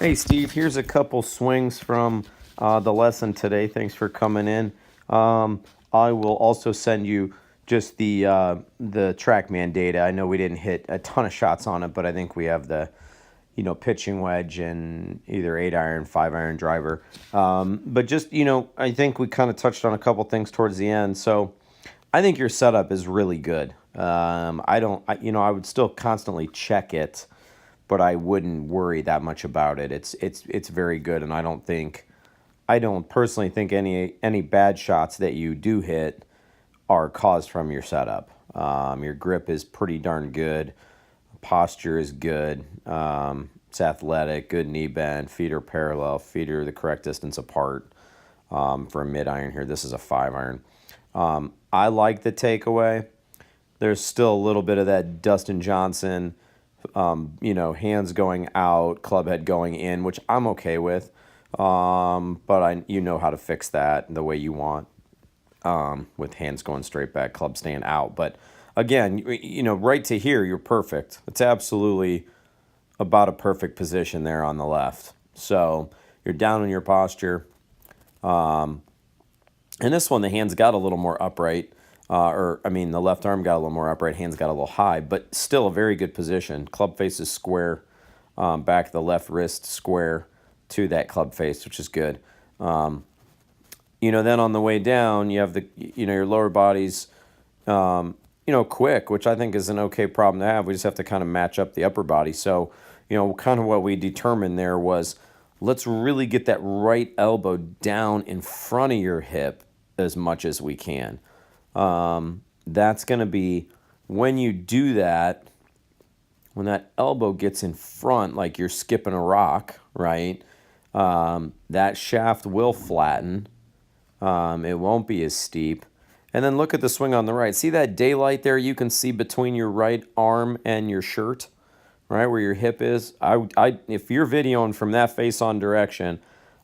Hey Steve, here's a couple swings from the lesson today. Thanks for coming in. I will also send you just the TrackMan data. I know we didn't hit a ton of shots on it, but I think we have the pitching wedge and either 8-iron, 5-iron driver. But just I think we kind of touched on a couple things towards the end. So I think your setup is really good. I would still constantly check it, but I wouldn't worry that much about it. It's very good, and I don't personally think any bad shots that you do hit are caused from your setup. Your grip is pretty darn good, posture is good, it's athletic, good knee bend, feet are parallel, feet are the correct distance apart. For a mid-iron here, this is a 5-iron. I like the takeaway. There's still a little bit of that Dustin Johnson, hands going out, club head going in, which I'm okay with. But you know how to fix that the way you want, with hands going straight back, club staying out. But again, right to here, you're perfect. It's absolutely about a perfect position there on the left. So you're down in your posture. And this one, the hands got a little more upright. The left arm got a little more upright, hands got a little high, but still a very good position. Club face is square, back the left wrist square to that club face, which is good. Then on the way down, you have your lower body's, quick, which I think is an okay problem to have. We just have to kind of match up the upper body. So, kind of what we determined there was, let's really get that right elbow down in front of your hip as much as we can. That's going to be, when you do that, when that elbow gets in front, like you're skipping a rock, right? That shaft will flatten. It won't be as steep. And then look at the swing on the right. See that daylight there you can see between your right arm and your shirt, right, where your hip is? If you're videoing from that face-on direction,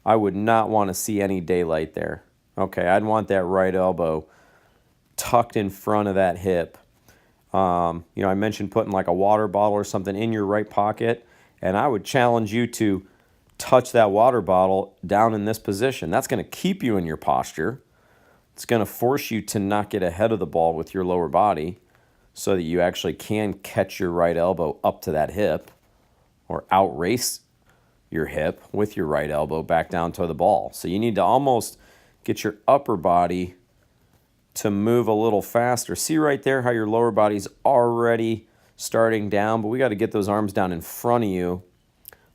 I would not want to see any daylight there. Okay, I'd want that right elbow tucked in front of that hip. I mentioned putting like a water bottle or something in your right pocket, and I would challenge you to touch that water bottle down in this position. That's going to keep you in your posture. It's going to force you to not get ahead of the ball with your lower body so that you actually can catch your right elbow up to that hip or outrace your hip with your right elbow back down to the ball. So you need to almost get your upper body to move a little faster. See right there how your lower body's already starting down, but we got to get those arms down in front of you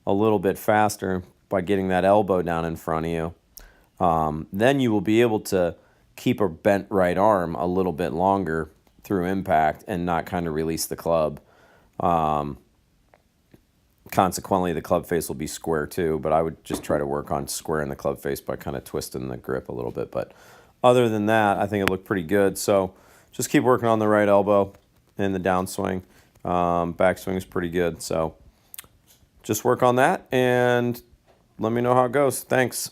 a little bit faster by getting that elbow down in front of you. Then you will be able to keep a bent right arm a little bit longer through impact and not kind of release the club. Consequently, the club face will be square too, but I would just try to work on squaring the club face by kind of twisting the grip a little bit. But other than that, I think it looked pretty good. So just keep working on the right elbow in the downswing. Backswing is pretty good. So just work on that and let me know how it goes. Thanks.